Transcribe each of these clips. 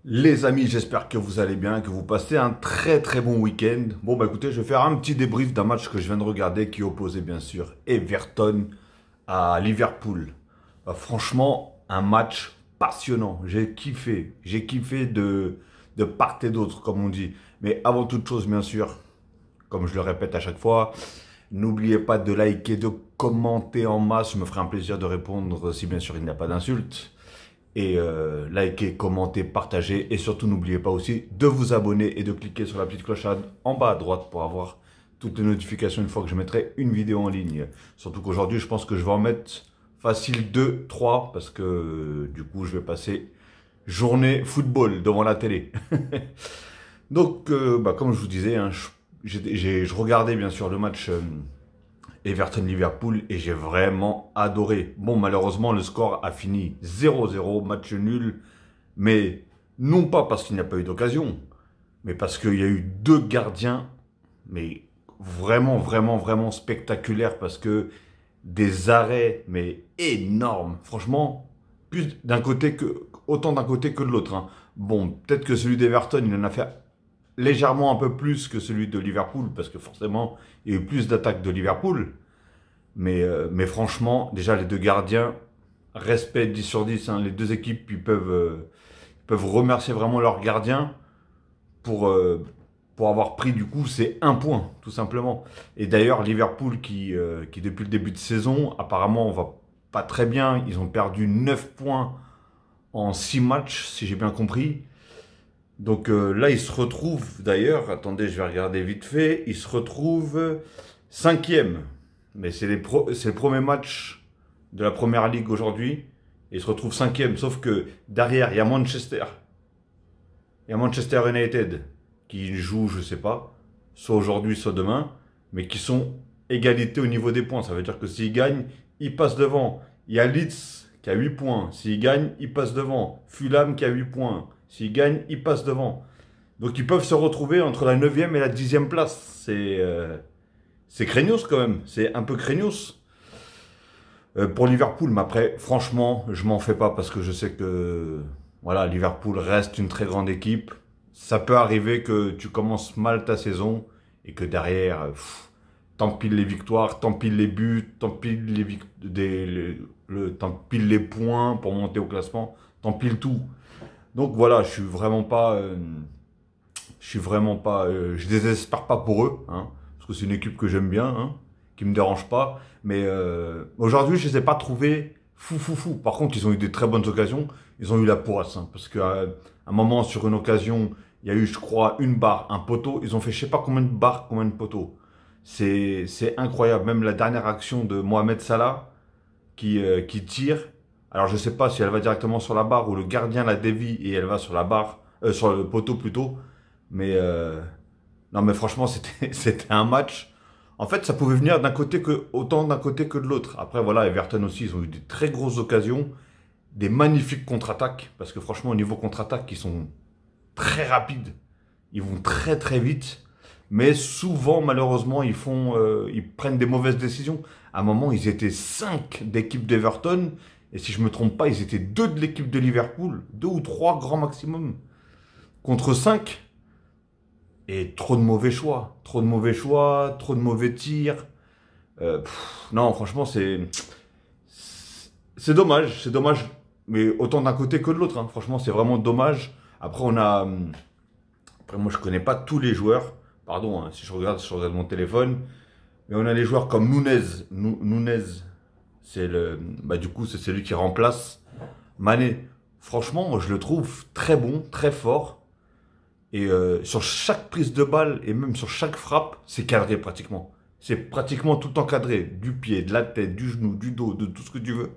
Les amis, j'espère que vous allez bien, que vous passez un très bon week-end. Bon bah écoutez, je vais faire un petit débrief d'un match que je viens de regarder qui opposait bien sûr Everton à Liverpool. Franchement, un match passionnant. J'ai kiffé de part et d'autre comme on dit. Mais avant toute chose bien sûr, comme je le répète à chaque fois, n'oubliez pas de liker, de commenter en masse. Je me ferai un plaisir de répondre si bien sûr il n'y a pas d'insultes. Et likez, commentez, partagez. Et surtout, n'oubliez pas aussi de vous abonner et de cliquer sur la petite clochette en bas à droite pour avoir toutes les notifications une fois que je mettrai une vidéo en ligne. Surtout qu'aujourd'hui, je pense que je vais en mettre facile 2, 3 parce que du coup, je vais passer journée football devant la télé. Donc, comme je vous disais, hein, je regardais bien sûr le match Everton-Liverpool et j'ai vraiment adoré. Bon, malheureusement, le score a fini 0-0, match nul, mais non pas parce qu'il n'y a pas eu d'occasion, mais parce qu'il y a eu deux gardiens, mais vraiment spectaculaires, parce que des arrêts, mais énormes. Franchement, plus d'un côté que, autant d'un côté que de l'autre, hein. Bon, peut-être que celui d'Everton, il en a fait légèrement un peu plus que celui de Liverpool, parce que forcément, il y a eu plus d'attaques de Liverpool. Mais franchement, déjà, les deux gardiens, respect 10 sur 10. Hein, les deux équipes, ils peuvent remercier vraiment leurs gardiens pour, euh, pour avoir pris, du coup, c'est un point, tout simplement. Et d'ailleurs, Liverpool, qui depuis le début de saison, apparemment, on va pas très bien. Ils ont perdu 9 points en 6 matchs, si j'ai bien compris. Donc là, ils se retrouvent, d'ailleurs, attendez, je vais regarder vite fait, ils se retrouvent cinquième. Mais c'est le premier match de la Première Ligue aujourd'hui. Et ils se retrouvent cinquième. Sauf que derrière, il y a Manchester. Il y a Manchester United qui joue, je sais pas, soit aujourd'hui, soit demain, mais qui sont égalité au niveau des points. Ça veut dire que s'ils gagnent, ils passent devant. Il y a Leeds qui a 8 points. S'ils gagnent, ils passent devant. Fulham qui a 8 points. S'ils gagnent, ils passent devant. Donc ils peuvent se retrouver entre la 9e et la 10e place. C'est craignos quand même. C'est un peu craignos. Pour Liverpool, mais après, franchement, je m'en fais pas parce que je sais que voilà, Liverpool reste une très grande équipe. Ça peut arriver que tu commences mal ta saison et que derrière, t'empiles les victoires, t'empiles les buts, t'empiles t'empiles les points pour monter au classement, t'empiles tout. Donc voilà, je désespère pas pour eux, hein, parce que c'est une équipe que j'aime bien, hein, qui me dérange pas. Mais aujourd'hui, je les ai pas trouvés fou. Par contre, ils ont eu des très bonnes occasions. Ils ont eu la poisse, hein, parce qu'à un moment, sur une occasion, il y a eu, je crois, une barre, un poteau. Ils ont fait je sais pas combien de barres, combien de poteaux. C'est incroyable. Même la dernière action de Mohamed Salah qui tire. Alors je sais pas si elle va directement sur la barre ou le gardien la dévie et elle va sur la barre, sur le poteau plutôt. Mais non, mais franchement, c'était un match. En fait, ça pouvait venir autant d'un côté que de l'autre. Après, voilà, Everton aussi, ils ont eu des très grosses occasions, des magnifiques contre-attaques, parce que franchement, au niveau contre-attaque, ils sont très rapides, ils vont très vite, mais souvent, malheureusement, ils prennent des mauvaises décisions. À un moment, ils étaient 5 d'équipe d'Everton, et si je me trompe pas, ils étaient 2 de l'équipe de Liverpool, 2 ou 3 grand maximum, contre 5. Et trop de mauvais choix, trop de mauvais tirs. Non, franchement, c'est dommage, mais autant d'un côté que de l'autre, hein. Franchement, c'est vraiment dommage. Après moi, je connais pas tous les joueurs. Pardon, hein, si je regarde mon téléphone, mais on a les joueurs comme Nunez, du coup, c'est celui qui remplace Mané. Franchement, moi, je le trouve très bon, très fort. Et sur chaque prise de balle et même sur chaque frappe, c'est cadré pratiquement. C'est pratiquement tout encadré. Du pied, de la tête, du genou, du dos, de tout ce que tu veux.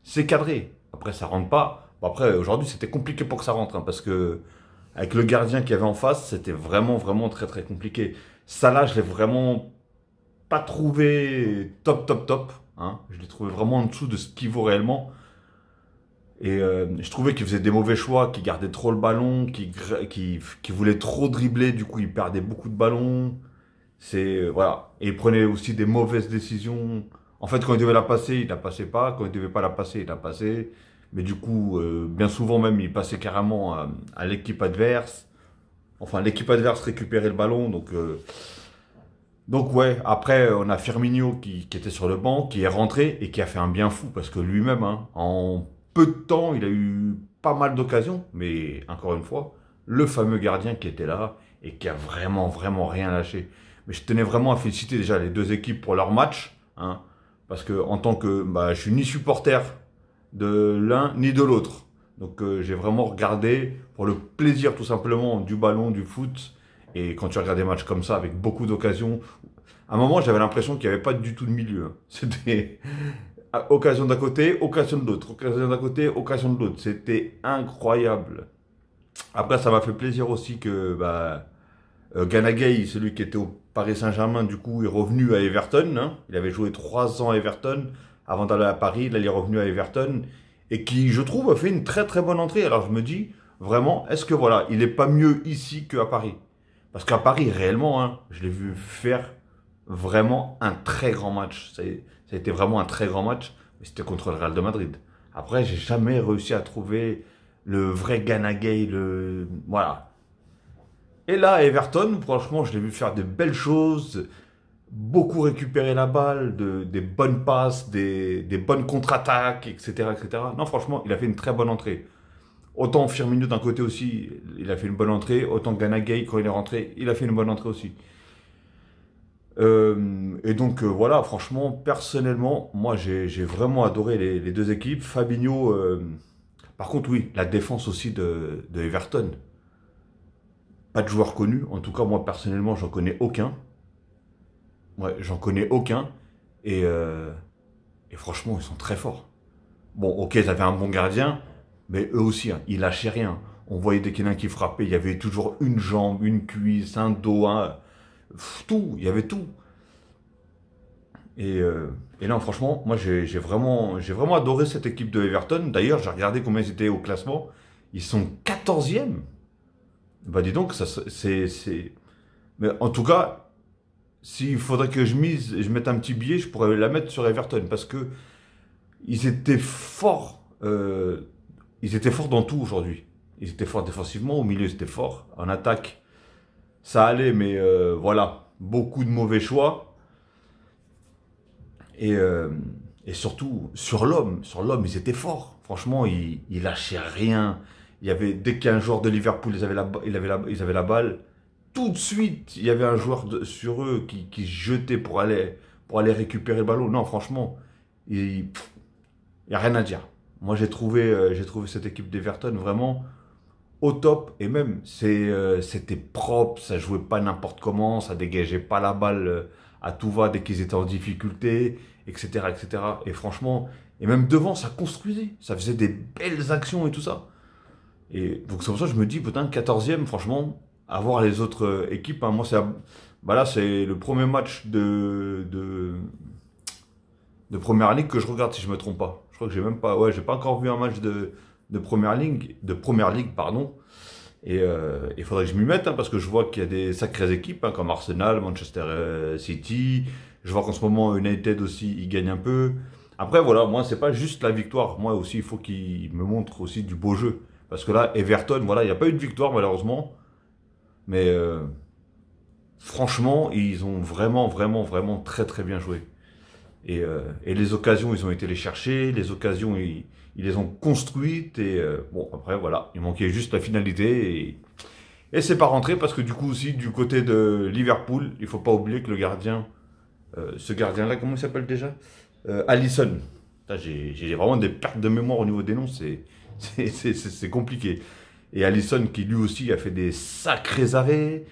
C'est cadré. Après, ça rentre pas. Bon, après, aujourd'hui, c'était compliqué pour que ça rentre, hein, parce que avec le gardien qu'il y avait en face, c'était vraiment très compliqué. Ça là, je l'ai vraiment pas trouvé top. Hein. Je l'ai trouvé vraiment en dessous de ce qu'il vaut réellement. Et je trouvais qu'il faisait des mauvais choix, qu'il gardait trop le ballon, qu'il voulait trop dribbler, du coup il perdait beaucoup de ballons. Voilà. Et il prenait aussi des mauvaises décisions. En fait, quand il devait la passer, il la passait pas. Quand il devait pas la passer, il la passait. Mais du coup, bien souvent même, il passait carrément à l'équipe adverse. Enfin, l'équipe adverse récupérait le ballon. Donc ouais, après, on a Firmino qui était sur le banc, qui est rentré et qui a fait un bien fou. Parce que lui-même, hein, en peu de temps, il a eu pas mal d'occasions. Mais encore une fois, le fameux gardien qui était là et qui a vraiment, vraiment rien lâché. Mais je tenais vraiment à féliciter déjà les deux équipes pour leur match. Hein, parce que en tant que... Bah, je suis ni supporter de l'un ni de l'autre. Donc j'ai vraiment regardé pour le plaisir tout simplement du ballon, du foot. Et quand tu regardes des matchs comme ça, avec beaucoup d'occasions, à un moment j'avais l'impression qu'il n'y avait pas du tout de milieu. Hein. C'était occasion d'un côté, occasion de l'autre, occasion d'un côté, occasion de l'autre. C'était incroyable. Après ça m'a fait plaisir aussi que Gana Gueye, celui qui était au Paris Saint-Germain, du coup est revenu à Everton. Hein. Il avait joué 3 ans à Everton avant d'aller à Paris. Là il est revenu à Everton et qui, je trouve, a fait une très très bonne entrée. Alors je me dis, vraiment, est-ce que voilà, il n'est pas mieux ici qu'à Paris? Parce qu'à Paris, réellement, hein, je l'ai vu faire vraiment un très grand match. Ça a été vraiment un très grand match, mais c'était contre le Real de Madrid. Après, j'ai jamais réussi à trouver le vrai Gana Gueye, voilà. Et là, à Everton, franchement, je l'ai vu faire de belles choses, beaucoup récupérer la balle, des bonnes passes, des bonnes contre-attaques, etc., etc. Non, franchement, il a fait une très bonne entrée. Autant Firmino d'un côté aussi, il a fait une bonne entrée. Autant Gana Gueye, quand il est rentré, il a fait une bonne entrée aussi. Et donc voilà, franchement, personnellement, moi j'ai vraiment adoré les deux équipes. Fabinho, par contre, oui, la défense aussi de Everton. Pas de joueur connu. En tout cas, moi personnellement, j'en connais aucun. Ouais, j'en connais aucun. Et, euh, et franchement, ils sont très forts. Bon, ok, ils avaient un bon gardien, mais eux aussi, hein, ils lâchaient rien. On voyait dès qu'il y en a un qui frappait, il y avait toujours une jambe, une cuisse, un dos, tout, il y avait tout. Et, euh, et non, franchement, moi j'ai vraiment adoré cette équipe de Everton. D'ailleurs, j'ai regardé combien ils étaient au classement. Ils sont 14e. Bah dis donc, Mais en tout cas, s'il faudrait que je mette un petit billet, je pourrais la mettre sur Everton parce que ils étaient forts. Ils étaient forts dans tout aujourd'hui. Ils étaient forts défensivement, au milieu c'était fort. En attaque, ça allait, mais voilà, beaucoup de mauvais choix. Et, euh, et surtout, sur l'homme, ils étaient forts. Franchement, ils lâchaient rien. Dès qu'un joueur de Liverpool, ils avaient la balle, tout de suite, il y avait un joueur sur eux qui se jetait pour aller récupérer le ballon. Non, franchement, il n'y a rien à dire. Moi, j'ai trouvé cette équipe d'Everton vraiment au top. Et même, c'était propre, ça jouait pas n'importe comment, ça dégageait pas la balle à tout va dès qu'ils étaient en difficulté, etc., etc. Et cetera. Et franchement, et même devant, ça construisait, ça faisait des belles actions et tout ça. Et donc c'est pour ça que je me dis, putain, 14e, franchement, à voir les autres équipes, hein, moi, là, c'est le premier match de Première Ligue que je regarde, si je me trompe pas. Je crois que j'ai même pas, ouais, j'ai pas encore vu un match de Première Ligue, pardon. Et il faudrait que je m'y mette, hein, parce que je vois qu'il y a des sacrées équipes, hein, comme Arsenal, Manchester City. Je vois qu'en ce moment, United aussi, ils gagnent un peu. Après, voilà, moi, c'est pas juste la victoire. Moi aussi, il faut qu'ils me montrent aussi du beau jeu. Parce que là, Everton, voilà, il n'y a pas eu de victoire, malheureusement. Mais franchement, ils ont vraiment, vraiment, vraiment très, très bien joué. Et les occasions, ils ont été les chercher. Les occasions, ils les ont construites. Et bon, après, voilà, il manquait juste la finalité. Et c'est pas rentré parce que du coup aussi, du côté de Liverpool, il faut pas oublier que le gardien, ce gardien-là, comment il s'appelle déjà? Alisson. Putain, j'ai vraiment des pertes de mémoire au niveau des noms, c'est compliqué. Et Alisson qui lui aussi a fait des sacrés arrêts.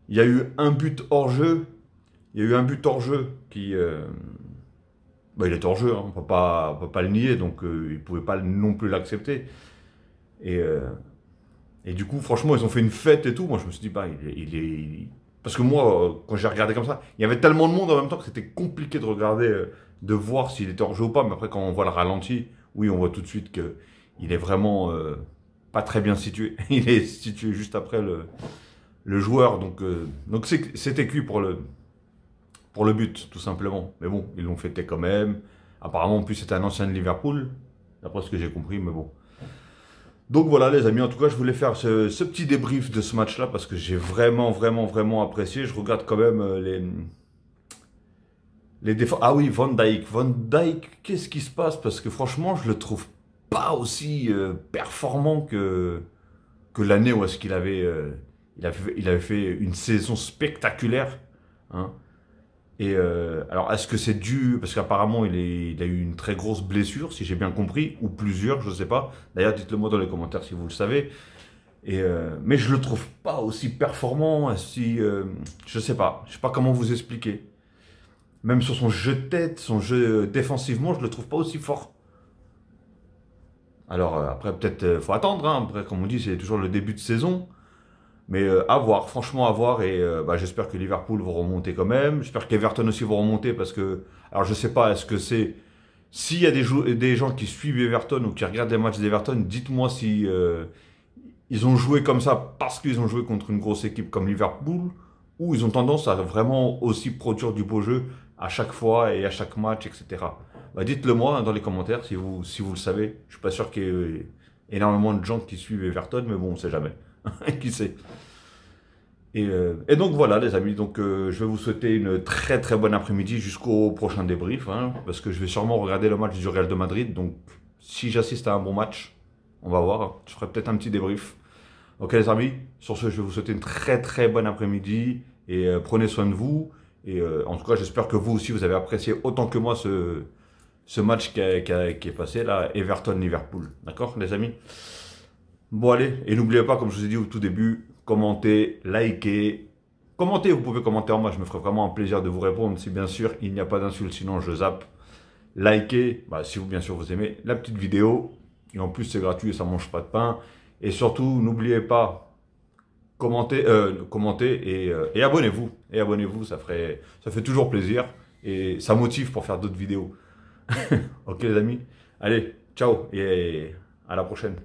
Il y a eu un but hors jeu. Il y a eu un but hors jeu qui... il était hors jeu, hein, on peut pas le nier, donc il ne pouvait pas non plus l'accepter. Et, euh, et du coup, franchement, ils ont fait une fête et tout. Moi, je me suis dit, parce que moi, quand j'ai regardé comme ça, il y avait tellement de monde en même temps que c'était compliqué de regarder, de voir s'il était hors jeu ou pas. Mais après, quand on voit le ralenti, oui, on voit tout de suite qu'il est vraiment pas très bien situé. Il est situé juste après le joueur. Donc c'était cuit pour le but, tout simplement. Mais bon, ils l'ont fêté quand même. Apparemment, en plus, c'était un ancien de Liverpool. d'après ce que j'ai compris, mais bon. Donc voilà les amis, en tout cas je voulais faire ce petit débrief de ce match-là parce que j'ai vraiment apprécié. Je regarde quand même les défenses. Ah oui, Van Dijk. Van Dijk, qu'est-ce qui se passe? Parce que franchement, je le trouve pas aussi performant que l'année où est-ce qu'il avait, il avait fait une saison spectaculaire. Hein. Et alors, est-ce que c'est dû, parce qu'apparemment il a eu une très grosse blessure, si j'ai bien compris, ou plusieurs, je ne sais pas. D'ailleurs, dites-le moi dans les commentaires si vous le savez. Et mais je le trouve pas aussi performant, si, je sais pas comment vous expliquer. Même sur son jeu de tête, son jeu défensivement, je le trouve pas aussi fort. Alors après, peut-être faut attendre. Hein. Après, comme on dit, c'est toujours le début de saison. Mais à voir, franchement à voir. Et bah, j'espère que Liverpool vont remonter quand même. J'espère qu'Everton aussi vont remonter parce que, alors je sais pas, est-ce que c'est s'il y a des gens qui suivent Everton ou qui regardent les matchs d'Everton, dites-moi si ils ont joué comme ça parce qu'ils ont joué contre une grosse équipe comme Liverpool ou ils ont tendance à vraiment aussi produire du beau jeu à chaque fois et à chaque match, etc. Bah, dites-le moi hein, dans les commentaires si vous le savez. Je suis pas sûr qu'il y ait énormément de gens qui suivent Everton, mais bon, on sait jamais. Qui sait? Et donc voilà les amis, donc je vais vous souhaiter une très bonne après-midi jusqu'au prochain débrief, hein, parce que je vais sûrement regarder le match du Real de Madrid, donc si j'assiste à un bon match, on va voir, hein, je ferai peut-être un petit débrief. Ok les amis, sur ce je vais vous souhaiter une très bonne après-midi, et prenez soin de vous, et en tout cas j'espère que vous aussi vous avez apprécié autant que moi ce match qui est passé là, Everton-Liverpool, d'accord les amis? Bon allez, et n'oubliez pas, comme je vous ai dit au tout début, commentez, likez. Commentez, vous pouvez commenter en moi, je me ferai vraiment un plaisir de vous répondre si bien sûr il n'y a pas d'insulte, sinon je zappe. Likez, bah, si vous bien sûr vous aimez la petite vidéo. Et en plus c'est gratuit et ça ne mange pas de pain. Et surtout, n'oubliez pas, commentez et abonnez-vous. Et abonnez-vous, ça fait toujours plaisir. Et ça motive pour faire d'autres vidéos. Ok les amis? Allez, ciao et à la prochaine.